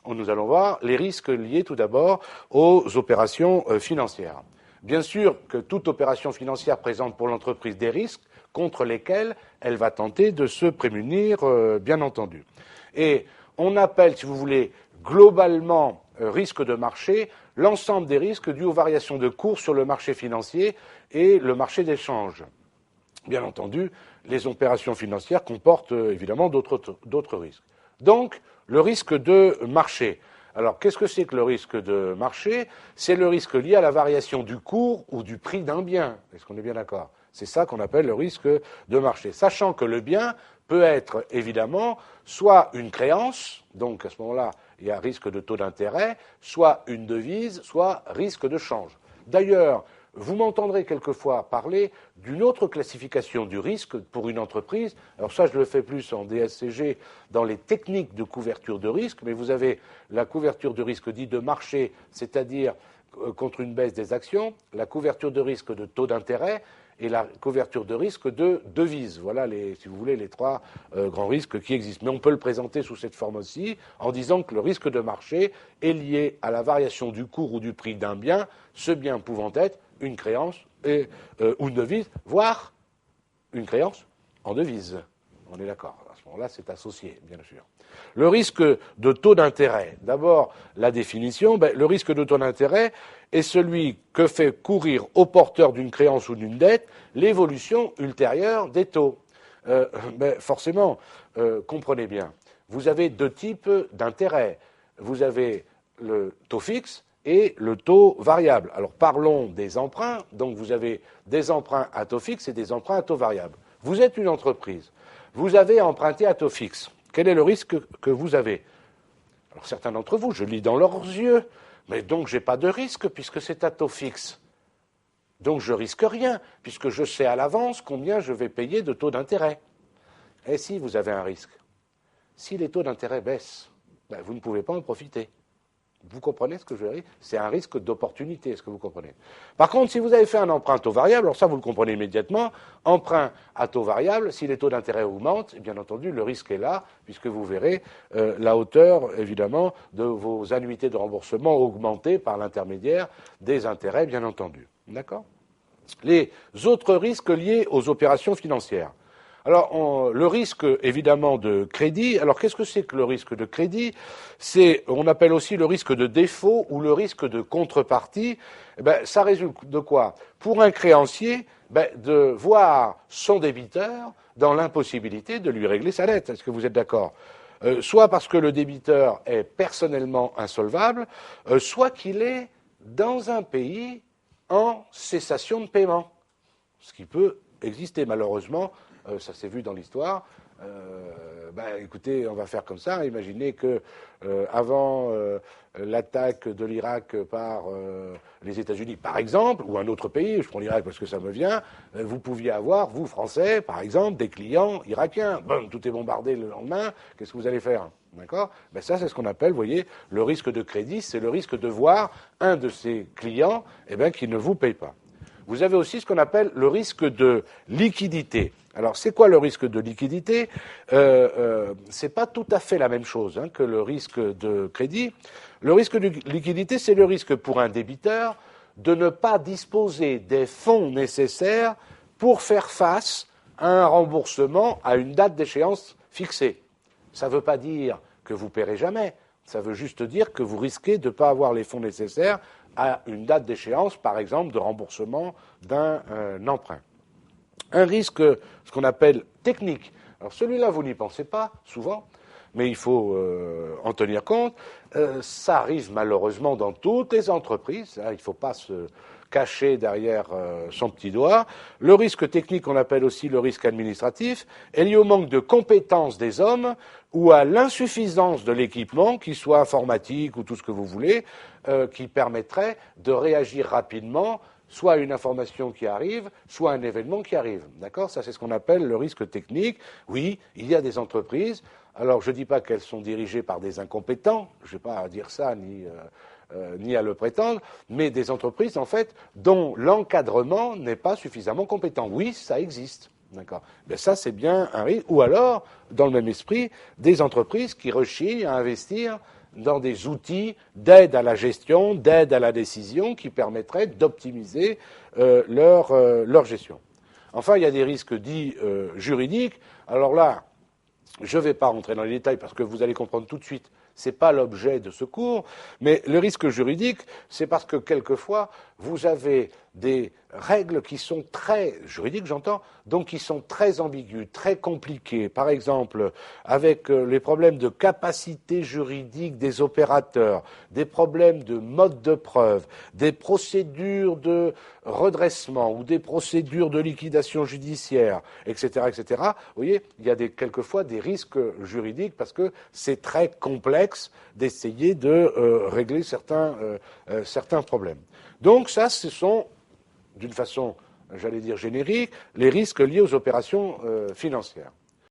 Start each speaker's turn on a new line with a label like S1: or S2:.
S1: nous allons voir les risques liés tout d'abord aux opérations financières. Bien sûr que toute opération financière présente pour l'entreprise des risques contre lesquels elle va tenter de se prémunir, bien entendu. Et on appelle, si vous voulez, globalement risque de marché l'ensemble des risques dus aux variations de cours sur le marché financier et le marché d'échange. Bien entendu, les opérations financières comportent évidemment d'autres risques. Donc, le risque de marché. Alors, qu'est-ce que c'est que le risque de marché? C'est le risque lié à la variation du cours ou du prix d'un bien. Est-ce qu'on est bien d'accord? C'est ça qu'on appelle le risque de marché. Sachant que le bien peut être évidemment soit une créance, donc à ce moment-là, il y a risque de taux d'intérêt, soit une devise, soit risque de change. D'ailleurs, vous m'entendrez quelquefois parler d'une autre classification du risque pour une entreprise. Alors ça, je le fais plus en DSCG dans les techniques de couverture de risque, mais vous avez la couverture de risque dite de marché, c'est-à-dire contre une baisse des actions, la couverture de risque de taux d'intérêt et la couverture de risque de devise. Voilà, si vous voulez, les trois grands risques qui existent. Mais on peut le présenter sous cette forme aussi en disant que le risque de marché est lié à la variation du cours ou du prix d'un bien, ce bien pouvant être une créance ou une devise, voire une créance en devise. On est d'accord. À ce moment-là, c'est associé, bien sûr. Le risque de taux d'intérêt. D'abord, la définition. Le risque de taux d'intérêt est celui que fait courir au porteur d'une créance ou d'une dette l'évolution ultérieure des taux. Forcément, comprenez bien, vous avez deux types d'intérêts. Vous avez le taux fixe et le taux variable. Alors parlons des emprunts. Donc vous avez des emprunts à taux fixe et des emprunts à taux variable. Vous êtes une entreprise. Vous avez emprunté à taux fixe. Quel est le risque que vous avez? Alors certains d'entre vous, je lis dans leurs yeux, mais donc je n'ai pas de risque puisque c'est à taux fixe. Donc je risque rien puisque je sais à l'avance combien je vais payer de taux d'intérêt. Et si vous avez un risque, si les taux d'intérêt baissent, vous ne pouvez pas en profiter. Vous comprenez ce que je veux dire? C'est un risque d'opportunité, est-ce que vous comprenez? Par contre, si vous avez fait un emprunt à taux variable, alors ça vous le comprenez immédiatement, emprunt à taux variable, si les taux d'intérêt augmentent, bien entendu, le risque est là, puisque vous verrez la hauteur, évidemment, de vos annuités de remboursement augmenter par l'intermédiaire des intérêts, bien entendu. D'accord? Les autres risques liés aux opérations financières. Alors, le risque, évidemment, de crédit. Alors, qu'est-ce que c'est que le risque de crédit? On appelle aussi le risque de défaut ou le risque de contrepartie. Ça résulte de quoi? Pour un créancier, de voir son débiteur dans l'impossibilité de lui régler sa dette. Est-ce que vous êtes d'accord? Soit parce que le débiteur est personnellement insolvable, soit qu'il est dans un pays en cessation de paiement. Ce qui peut exister, malheureusement. Ça s'est vu dans l'histoire. Écoutez, on va faire comme ça. Imaginez que avant l'attaque de l'Irak par les États-Unis, par exemple, ou un autre pays, je prends l'Irak parce que ça me vient, vous pouviez avoir, vous, Français, par exemple, des clients irakiens. Bon, tout est bombardé le lendemain, qu'est-ce que vous allez faire? D'accord? Ça, c'est ce qu'on appelle, vous voyez, le risque de crédit, c'est le risque de voir un de ces clients qui ne vous paye pas. Vous avez aussi ce qu'on appelle le risque de liquidité. Alors, c'est quoi le risque de liquidité? C'est pas tout à fait la même chose que le risque de crédit. Le risque de liquidité, c'est le risque pour un débiteur de ne pas disposer des fonds nécessaires pour faire face à un remboursement à une date d'échéance fixée. Ça ne veut pas dire que vous paierez jamais. Ça veut juste dire que vous risquez de ne pas avoir les fonds nécessaires à une date d'échéance, par exemple, de remboursement d'un emprunt. Un risque, ce qu'on appelle technique. Alors celui-là, vous n'y pensez pas souvent, mais il faut en tenir compte. Ça arrive malheureusement dans toutes les entreprises. Il ne faut pas se cacher derrière son petit doigt. Le risque technique, on appelle aussi le risque administratif, est lié au manque de compétences des hommes ou à l'insuffisance de l'équipement, qu'il soit informatique ou tout ce que vous voulez, qui permettrait de réagir rapidement soit une information qui arrive, soit un événement qui arrive. D'accord? Ça, c'est ce qu'on appelle le risque technique. Oui, il y a des entreprises. Alors, je ne dis pas qu'elles sont dirigées par des incompétents. Je ne vais pas dire ça ni à le prétendre. Mais des entreprises, en fait, dont l'encadrement n'est pas suffisamment compétent. Oui, ça existe. D'accord? Ça, c'est bien un risque. Ou alors, dans le même esprit, des entreprises qui rechignent à investir dans des outils d'aide à la gestion, d'aide à la décision qui permettraient d'optimiser leur gestion. Enfin, il y a des risques dits juridiques. Alors là, je ne vais pas rentrer dans les détails parce que vous allez comprendre tout de suite, ce n'est pas l'objet de ce cours, mais le risque juridique, c'est parce que quelquefois, vous avez des règles qui sont très juridiques, j'entends, donc qui sont très ambiguës, très compliquées. Par exemple, avec les problèmes de capacité juridique des opérateurs, des problèmes de mode de preuve, des procédures de redressement ou des procédures de liquidation judiciaire, etc., etc. Vous voyez, il y a quelquefois des risques juridiques parce que c'est très complexe d'essayer de régler certains problèmes. Donc ça, ce sont, d'une façon, j'allais dire générique, les risques liés aux opérations financières.